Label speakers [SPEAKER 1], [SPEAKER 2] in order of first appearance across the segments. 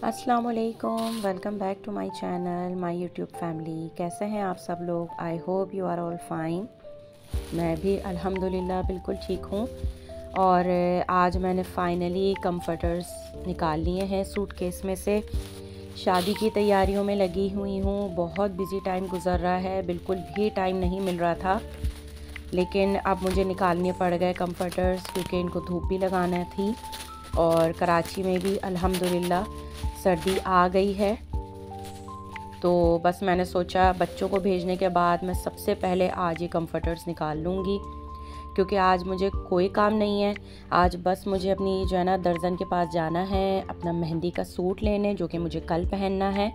[SPEAKER 1] अस्सलाम वालेकुम, welcome back to my channel, my YouTube family. कैसे हैं आप सब लोग? I hope you are all fine. मैं भी अल्हम्दुलिल्लाह बिल्कुल ठीक हूँ। और आज मैंने फ़ाइनली कंफर्टर्स निकाल लिए हैं सूटकेस में से। शादी की तैयारियों में लगी हुई हूँ, बहुत बिज़ी टाइम गुज़र रहा है, बिल्कुल भी टाइम नहीं मिल रहा था, लेकिन अब मुझे निकालने पड़ गए कंफर्टर्स क्योंकि इनको धूप भी लगाना थी। और कराची में भी अल्हम्दुलिल्लाह सर्दी आ गई है, तो बस मैंने सोचा बच्चों को भेजने के बाद मैं सबसे पहले आज ये कंफर्टर्स निकाल लूँगी, क्योंकि आज मुझे कोई काम नहीं है। आज बस मुझे अपनी जो है ना दर्जन के पास जाना है अपना मेहंदी का सूट लेने, जो कि मुझे कल पहनना है,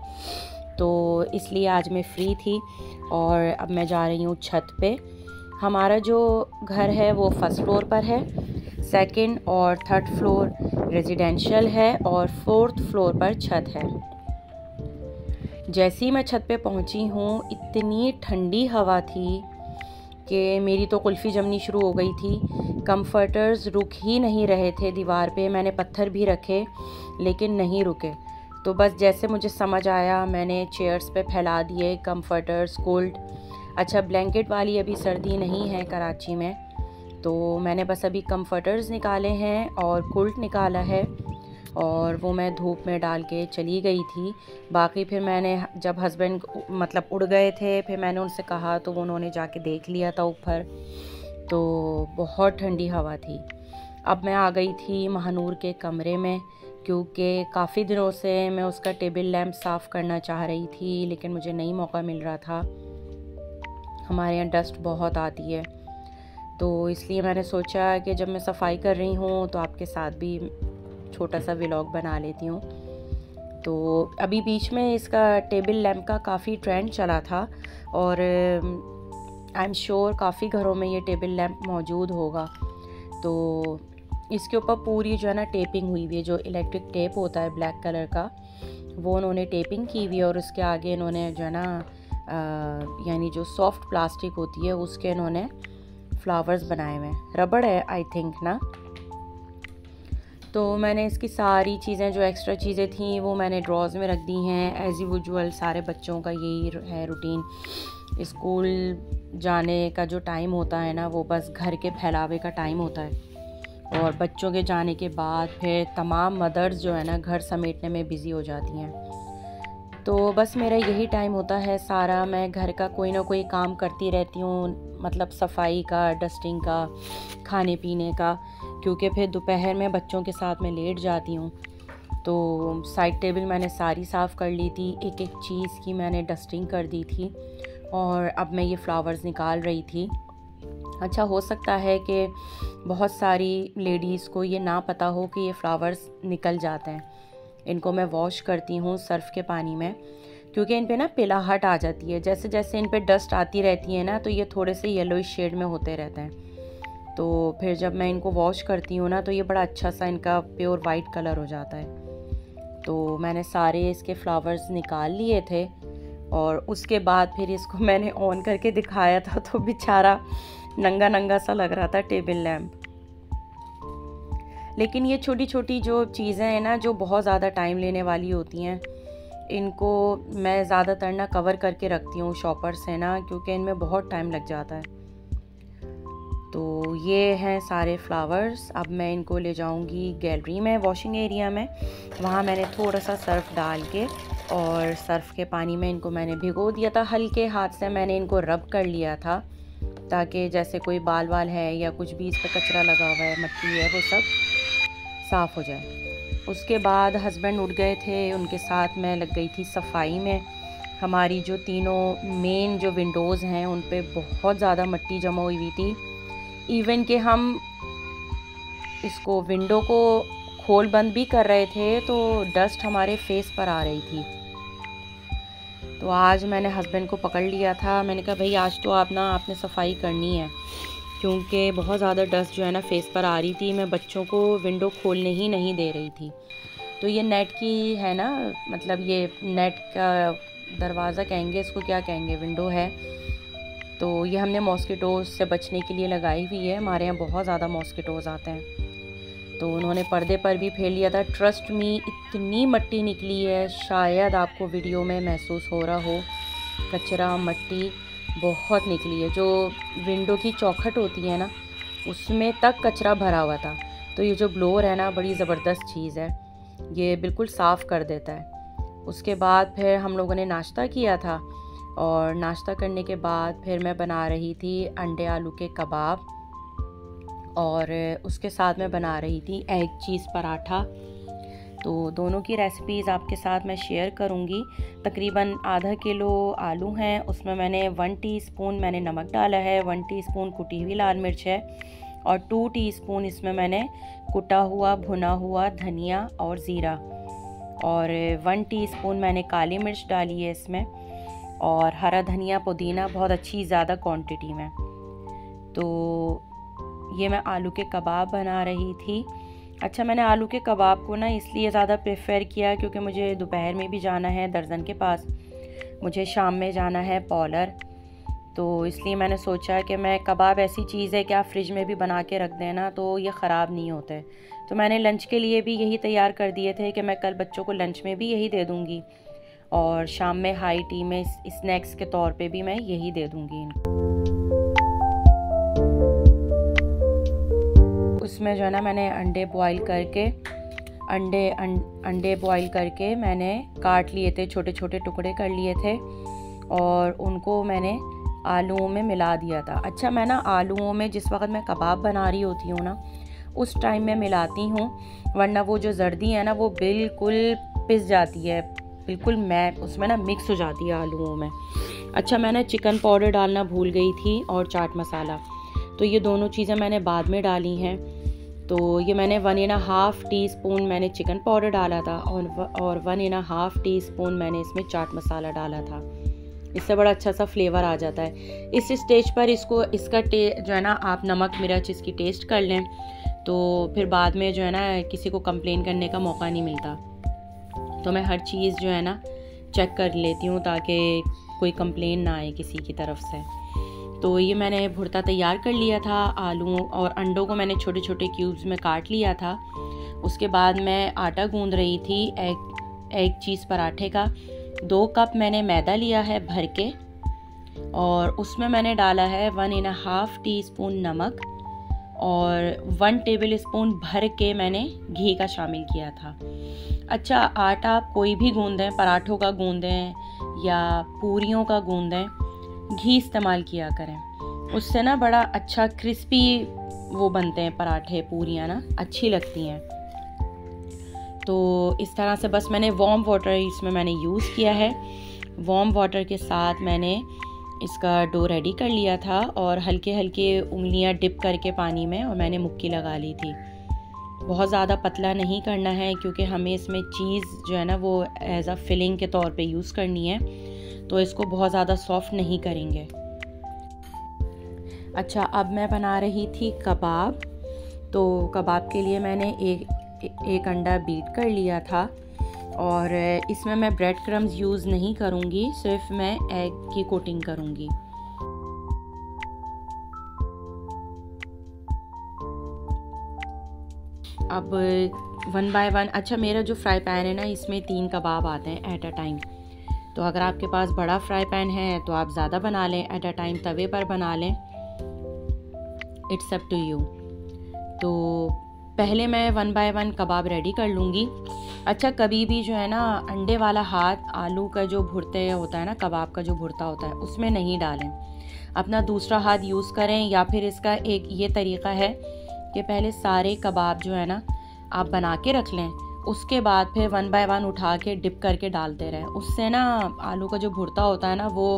[SPEAKER 1] तो इसलिए आज मैं फ्री थी। और अब मैं जा रही हूँ छत पे। हमारा जो घर है वो फर्स्ट फ्लोर पर है, सेकंड और थर्ड फ्लोर रेजिडेंशियल है और फोर्थ फ्लोर पर छत है। जैसे ही मैं छत पे पहुंची हूँ, इतनी ठंडी हवा थी कि मेरी तो कुल्फ़ी जमनी शुरू हो गई थी। कंफर्टर्स रुक ही नहीं रहे थे दीवार पे। मैंने पत्थर भी रखे लेकिन नहीं रुके। तो बस जैसे मुझे समझ आया मैंने चेयर्स पे फैला दिए कंफर्टर्स, कोल्ड। अच्छा, ब्लैंकेट वाली अभी सर्दी नहीं है कराची में, तो मैंने बस अभी कंफर्टर्स निकाले हैं और कुल्ट निकाला है, और वो मैं धूप में डाल के चली गई थी। बाकी फिर मैंने जब हस्बैंड मतलब उड़ गए थे, फिर मैंने उनसे कहा तो उन्होंने जाके देख लिया था ऊपर, तो बहुत ठंडी हवा थी। अब मैं आ गई थी महानूर के कमरे में, क्योंकि काफ़ी दिनों से मैं उसका टेबल लैंप साफ़ करना चाह रही थी, लेकिन मुझे नहीं मौका मिल रहा था। हमारे यहाँ डस्ट बहुत आती है, तो इसलिए मैंने सोचा कि जब मैं सफाई कर रही हूँ तो आपके साथ भी छोटा सा व्लॉग बना लेती हूँ। तो अभी बीच में इसका टेबल लैंप का काफ़ी ट्रेंड चला था, और आई एम श्योर काफ़ी घरों में ये टेबल लैंप मौजूद होगा। तो इसके ऊपर पूरी जो है ना टेपिंग हुई हुई है, जो इलेक्ट्रिक टेप होता है ब्लैक कलर का, वो उन्होंने टेपिंग की हुई है। और उसके आगे इन्होंने जो है ना यानी जो सॉफ्ट प्लास्टिक होती है उसके इन्होंने फ्लावर्स बनाए हुए हैं। रबड़ है आई थिंक ना। तो मैंने इसकी सारी चीज़ें, जो एक्स्ट्रा चीज़ें थी, वो मैंने ड्रॉज में रख दी हैं। एज़ यूजुअल सारे बच्चों का यही है रूटीन। स्कूल जाने का जो टाइम होता है ना, वो बस घर के फैलावे का टाइम होता है, और बच्चों के जाने के बाद फिर तमाम मदर्स जो है ना घर समेटने में बिज़ी हो जाती हैं। तो बस मेरा यही टाइम होता है सारा। मैं घर का कोई ना कोई काम करती रहती हूँ, मतलब सफाई का, डस्टिंग का, खाने पीने का, क्योंकि फिर दोपहर में बच्चों के साथ मैं लेट जाती हूँ। तो साइड टेबल मैंने सारी साफ़ कर ली थी, एक एक चीज़ की मैंने डस्टिंग कर दी थी, और अब मैं ये फ्लावर्स निकाल रही थी। अच्छा, हो सकता है कि बहुत सारी लेडीज़ को ये ना पता हो कि ये फ्लावर्स निकल जाते हैं। इनको मैं वॉश करती हूँ सर्फ़ के पानी में, क्योंकि इन पे ना पिलाहट आ जाती है। जैसे जैसे इन पे डस्ट आती रहती है ना, तो ये थोड़े से येलोइश शेड में होते रहते हैं। तो फिर जब मैं इनको वॉश करती हूँ ना, तो ये बड़ा अच्छा सा इनका प्योर वाइट कलर हो जाता है। तो मैंने सारे इसके फ्लावर्स निकाल लिए थे, और उसके बाद फिर इसको मैंने ऑन करके दिखाया था, तो बेचारा नंगा नंगा सा लग रहा था टेबल लैंप। लेकिन ये छोटी छोटी जो चीज़ें हैं ना, जो बहुत ज़्यादा टाइम लेने वाली होती हैं, इनको मैं ज़्यादातर ना कवर करके रखती हूँ शॉपर से ना, क्योंकि इनमें बहुत टाइम लग जाता है। तो ये हैं सारे फ्लावर्स। अब मैं इनको ले जाऊंगी गैलरी में, वॉशिंग एरिया में। वहाँ मैंने थोड़ा सा सर्फ़ डाल के, और सर्फ़ के पानी में इनको मैंने भिगो दिया था। हल्के हाथ से मैंने इनको रब कर लिया था, ताकि जैसे कोई बाल वाल है या कुछ भी इस पर कचरा लगा हुआ है, मट्टी है, वो सब साफ़ हो जाए। उसके बाद हस्बैंड उठ गए थे, उनके साथ मैं लग गई थी सफाई में। हमारी जो तीनों मेन जो विंडोज़ हैं उन पे बहुत ज़्यादा मिट्टी जमा हुई थी। इवन कि हम इसको विंडो को खोल बंद भी कर रहे थे, तो डस्ट हमारे फेस पर आ रही थी। तो आज मैंने हस्बैंड को पकड़ लिया था। मैंने कहा भाई आज तो आपने सफाई करनी है, क्योंकि बहुत ज़्यादा डस्ट जो है ना फेस पर आ रही थी। मैं बच्चों को विंडो खोलने ही नहीं दे रही थी। तो ये नेट की है ना, मतलब ये नेट का दरवाज़ा कहेंगे इसको, क्या कहेंगे, विंडो है। तो ये हमने मॉस्किटोज़ से बचने के लिए लगाई हुई है। हमारे यहाँ बहुत ज़्यादा मॉस्किटोज़ आते हैं। तो उन्होंने पर्दे पर भी फेर लिया था। ट्रस्ट मी, इतनी मिट्टी निकली है, शायद आपको वीडियो में महसूस हो रहा हो, कचरा मट्टी बहुत निकली है। जो विंडो की चौखट होती है ना, उसमें तक कचरा भरा हुआ था। तो ये जो ब्लोअर है ना, बड़ी ज़बरदस्त चीज़ है, ये बिल्कुल साफ़ कर देता है। उसके बाद फिर हम लोगों ने नाश्ता किया था, और नाश्ता करने के बाद फिर मैं बना रही थी अंडे आलू के कबाब, और उसके साथ मैं बना रही थी एग चीज़ पराठा। तो दोनों की रेसिपीज़ आपके साथ मैं शेयर करूंगी। तकरीबन आधा किलो आलू हैं, उसमें मैंने 1 टीस्पून मैंने नमक डाला है, 1 टीस्पून कुटी हुई लाल मिर्च है, और 2 टीस्पून इसमें मैंने कुटा हुआ भुना हुआ धनिया और ज़ीरा, और 1 टीस्पून मैंने काली मिर्च डाली है इसमें, और हरा धनिया पुदीना बहुत अच्छी ज़्यादा क्वांटिटी में। तो ये मैं आलू के कबाब बना रही थी। अच्छा, मैंने आलू के कबाब को ना इसलिए ज़्यादा प्रेफर किया क्योंकि मुझे दोपहर में भी जाना है दर्जन के पास, मुझे शाम में जाना है पॉलर। तो इसलिए मैंने सोचा कि मैं कबाब ऐसी चीज़ है कि आप फ्रिज में भी बना के रख देना तो ये ख़राब नहीं होते। तो मैंने लंच के लिए भी यही तैयार कर दिए थे कि मैं कल बच्चों को लंच में भी यही दे दूँगी, और शाम में हाई टी में स्नैक्स के तौर पे भी मैं यही दे दूँगी इनको। उसमें जो है ना, मैंने अंडे बॉईल करके मैंने काट लिए थे, छोटे छोटे टुकड़े कर लिए थे, और उनको मैंने आलूओं में मिला दिया था। अच्छा, मैं ना आलूओं में जिस वक्त मैं कबाब बना रही होती हूँ ना, उस टाइम में मिलाती हूँ, वरना वो जो जर्दी है ना वो बिल्कुल पिस जाती है, बिल्कुल मैं उसमें ना मिक्स हो जाती है आलूओं में। अच्छा, मैंने चिकन पाउडर डालना भूल गई थी, और चाट मसाला, तो ये दोनों चीज़ें मैंने बाद में डाली हैं। तो ये मैंने 1.5 टीस्पून मैंने चिकन पाउडर डाला था, और 1.5 टीस्पून मैंने इसमें चाट मसाला डाला था। इससे बड़ा अच्छा सा फ्लेवर आ जाता है। इस स्टेज पर इसका जो है ना, आप नमक मिर्च इसकी टेस्ट कर लें, तो फिर बाद में जो है ना किसी को कंप्लेन करने का मौका नहीं मिलता। तो मैं हर चीज़ जो है ना चेक कर लेती हूँ ताकि कोई कंप्लेन ना आए किसी की तरफ से। तो ये मैंने भुर्ता तैयार कर लिया था। आलू और अंडों को मैंने छोटे छोटे क्यूब्स में काट लिया था। उसके बाद मैं आटा गूंद रही थी एग चीज़ पराठे का। 2 कप मैंने मैदा लिया है भर के, और उसमें मैंने डाला है 1.5 टीस्पून नमक, और 1 टेबल स्पून भर के मैंने घी का शामिल किया था। अच्छा, आटा आप कोई भी गूंदें, पराठों का गूंदें या पूरियों का गूंदें, घी इस्तेमाल किया करें, उससे ना बड़ा अच्छा क्रिस्पी वो बनते हैं पराठे, पूरियाँ ना अच्छी लगती हैं। तो इस तरह से बस मैंने वार्म वाटर इसमें मैंने यूज़ किया है। वार्म वाटर के साथ मैंने इसका डो रेडी कर लिया था, और हल्के हल्के उंगलियां डिप करके पानी में, और मैंने मुक्की लगा ली थी। बहुत ज़्यादा पतला नहीं करना है क्योंकि हमें इसमें चीज़ जो है ना वो एज अ फिलिंग के तौर पे यूज़ करनी है, तो इसको बहुत ज़्यादा सॉफ्ट नहीं करेंगे। अच्छा, अब मैं बना रही थी कबाब। तो कबाब के लिए मैंने एक अंडा बीट कर लिया था, और इसमें मैं ब्रेड क्रम्स यूज़ नहीं करूँगी, सिर्फ मैं एग की कोटिंग करूँगी। अब 1 बाय 1, अच्छा मेरा जो फ्राई पैन है ना, इसमें 3 कबाब आते हैं एट अ टाइम। तो अगर आपके पास बड़ा फ्राई पैन है तो आप ज़्यादा बना लें, एट अ टाइम तवे पर बना लें, इट्स अप टू यू। तो पहले मैं 1 बाय 1 कबाब रेडी कर लूँगी। अच्छा, कभी भी जो है ना अंडे वाला हाथ आलू का जो भुर्ते होता है ना, कबाब का जो भुर्ता होता है, उसमें नहीं डालें, अपना दूसरा हाथ यूज़ करें। या फिर इसका एक ये तरीका है कि पहले सारे कबाब जो है ना आप बना के रख लें, उसके बाद फिर 1 बाय 1 उठा के डिप करके डालते रहें। उससे ना आलू का जो भुर्ता होता है ना वो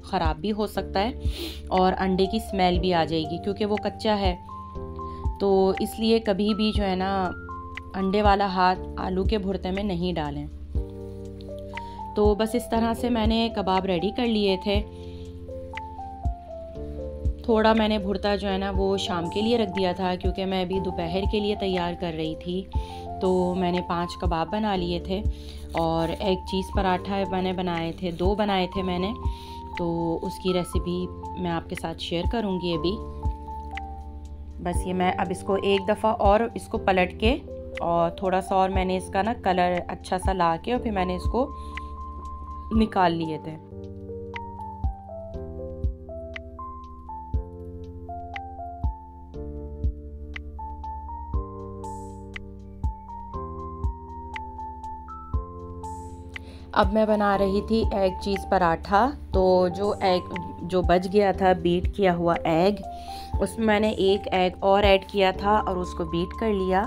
[SPEAKER 1] ख़राब भी हो सकता है, और अंडे की स्मेल भी आ जाएगी क्योंकि वो कच्चा है। तो इसलिए कभी भी जो है ना अंडे वाला हाथ आलू के भुर्ते में नहीं डालें। तो बस इस तरह से मैंने कबाब रेडी कर लिए थे। थोड़ा मैंने भुर्ता जो है ना वो शाम के लिए रख दिया था क्योंकि मैं अभी दोपहर के लिए तैयार कर रही थी। तो मैंने 5 कबाब बना लिए थे, और एग चीज़ पराठा मैंने बनाए थे, 2 बनाए थे मैंने। तो उसकी रेसिपी मैं आपके साथ शेयर करूंगी अभी। बस ये मैं अब इसको एक दफ़ा और इसको पलट के और थोड़ा सा और मैंने इसका ना कलर अच्छा सा ला के और फिर मैंने इसको निकाल लिए थे। अब मैं बना रही थी एग चीज़ पराठा। तो जो बच गया था बीट किया हुआ एग, उसमें मैंने एक एग और ऐड किया था और उसको बीट कर लिया,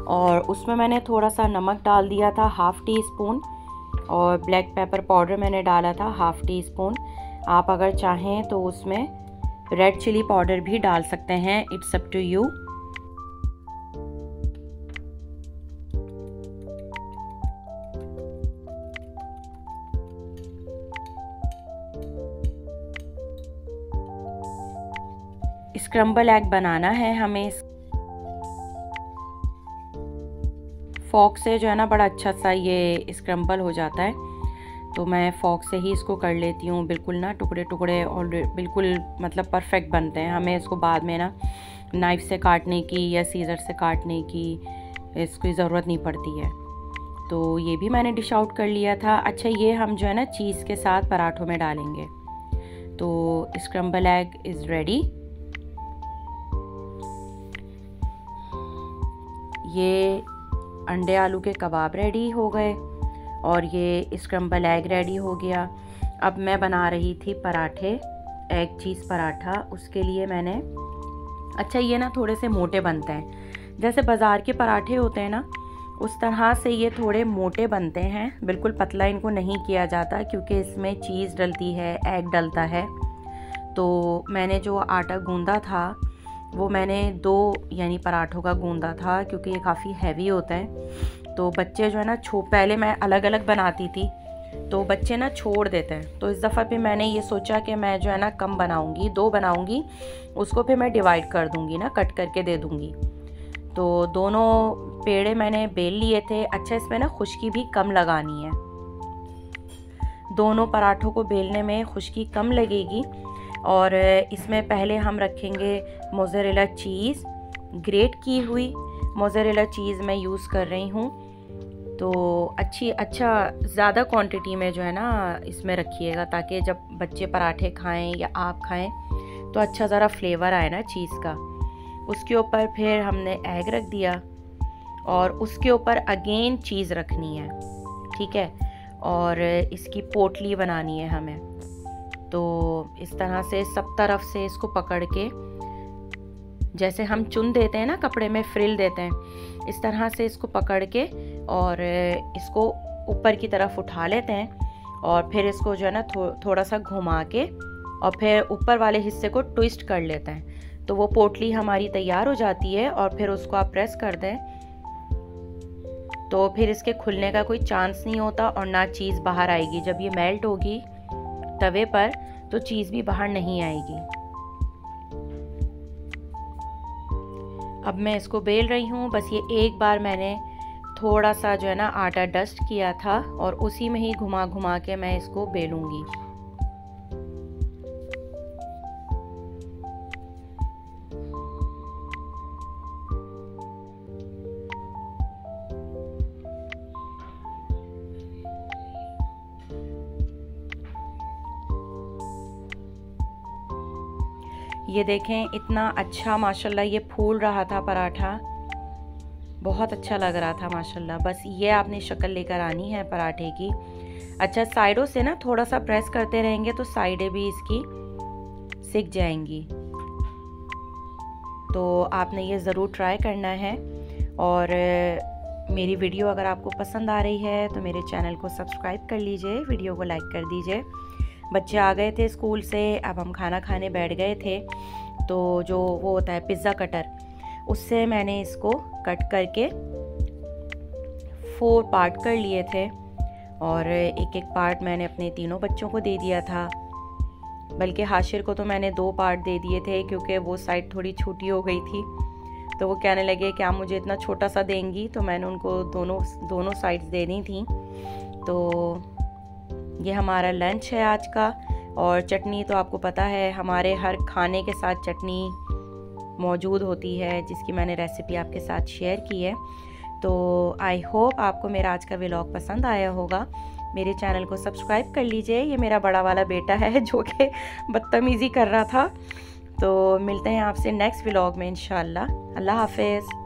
[SPEAKER 1] और उसमें मैंने थोड़ा सा नमक डाल दिया था, हाफ़ टी स्पून, और ब्लैक पेपर पाउडर मैंने डाला था हाफ़ टी स्पून। आप अगर चाहें तो उसमें रेड चिली पाउडर भी डाल सकते हैं, it's up to you. Scramble egg बनाना है हमें। फॉक से जो है ना बड़ा अच्छा सा ये स्क्रम्बल हो जाता है, तो मैं फॉक से ही इसको कर लेती हूँ, बिल्कुल ना टुकड़े टुकड़े, और बिल्कुल मतलब परफेक्ट बनते हैं। हमें इसको बाद में ना नाइफ़ से काटने की या सीज़र से काटने की इसकी ज़रूरत नहीं पड़ती है। तो ये भी मैंने डिश आउट कर लिया था। अच्छा, ये हम जो है ना चीज़ के साथ पराठों में डालेंगे। तो स्क्रम्बल एग इज़ रेडी। ये अंडे आलू के कबाब रेडी हो गए और ये स्क्रम्बल एग रेडी हो गया। अब मैं बना रही थी पराठे, एग चीज़ पराठा। उसके लिए मैंने, अच्छा ये ना थोड़े से मोटे बनते हैं, जैसे बाज़ार के पराठे होते हैं ना उस तरह से ये थोड़े मोटे बनते हैं। बिल्कुल पतला इनको नहीं किया जाता क्योंकि इसमें चीज़ डलती है, एग डलता है। तो मैंने जो आटा गूंदा था वो मैंने 2 यानी पराठों का गूंदा था, क्योंकि ये काफ़ी हैवी होता है। तो बच्चे जो है ना पहले मैं अलग अलग बनाती थी तो बच्चे ना छोड़ देते हैं। तो इस दफ़ा भी मैंने ये सोचा कि मैं जो है ना कम बनाऊंगी, 2 बनाऊंगी, उसको फिर मैं डिवाइड कर दूंगी ना, कट करके दे दूंगी। तो दोनों पेड़े मैंने बेल लिए थे। अच्छा, इसमें ना खुश्की भी कम लगानी है, दोनों पराठों को बेलने में खुश्की कम लगेगी। और इसमें पहले हम रखेंगे मोज़रेला चीज़, ग्रेट की हुई मोज़रेला चीज़ मैं यूज़ कर रही हूँ। तो अच्छा ज़्यादा क्वांटिटी में जो है ना इसमें रखिएगा, ताकि जब बच्चे पराठे खाएं या आप खाएं तो अच्छा ज़रा फ्लेवर आए ना चीज़ का। उसके ऊपर फिर हमने एग रख दिया और उसके ऊपर अगेन चीज़ रखनी है, ठीक है। और इसकी पोटली बनानी है हमें। तो इस तरह से सब तरफ से इसको पकड़ के, जैसे हम चुन देते हैं ना कपड़े में फ्रिल देते हैं, इस तरह से इसको पकड़ के और इसको ऊपर की तरफ उठा लेते हैं और फिर इसको जो है ना थोड़ा सा घुमा के और फिर ऊपर वाले हिस्से को ट्विस्ट कर लेते हैं। तो वो पोटली हमारी तैयार हो जाती है और फिर उसको आप प्रेस कर दें तो फिर इसके खुलने का कोई चांस नहीं होता और ना चीज़ बाहर आएगी। जब ये मेल्ट होगी तवे पर तो चीज़ भी बाहर नहीं आएगी। अब मैं इसको बेल रही हूँ। बस ये एक बार मैंने थोड़ा सा जो है ना आटा डस्ट किया था और उसी में ही घुमा घुमा के मैं इसको बेलूँगी। ये देखें इतना अच्छा माशाल्लाह ये फूल रहा था पराठा, बहुत अच्छा लग रहा था माशाल्लाह। बस ये आपने शक्ल लेकर आनी है पराठे की। अच्छा, साइडों से ना थोड़ा सा प्रेस करते रहेंगे तो साइडें भी इसकी सिक जाएंगी। तो आपने ये ज़रूर ट्राई करना है। और मेरी वीडियो अगर आपको पसंद आ रही है तो मेरे चैनल को सब्सक्राइब कर लीजिए, वीडियो को लाइक कर दीजिए। बच्चे आ गए थे स्कूल से, अब हम खाना खाने बैठ गए थे। तो जो वो होता है पिज़्ज़ा कटर, उससे मैंने इसको कट करके 4 पार्ट कर लिए थे और एक एक पार्ट मैंने अपने तीनों बच्चों को दे दिया था। बल्कि हाशिर को तो मैंने 2 पार्ट दे दिए थे क्योंकि वो साइड थोड़ी छोटी हो गई थी। तो वो कहने लगे कि आप मुझे इतना छोटा सा देंगी, तो मैंने उनको दोनों साइड्स देनी थी। तो ये हमारा लंच है आज का। और चटनी तो आपको पता है, हमारे हर खाने के साथ चटनी मौजूद होती है, जिसकी मैंने रेसिपी आपके साथ शेयर की है। तो आई होप आपको मेरा आज का व्लॉग पसंद आया होगा। मेरे चैनल को सब्सक्राइब कर लीजिए। ये मेरा बड़ा वाला बेटा है जो कि बदतमीज़ी कर रहा था। तो मिलते हैं आपसे नेक्स्ट व्लॉग में इंशाल्लाह। अल्लाह हाफिज़।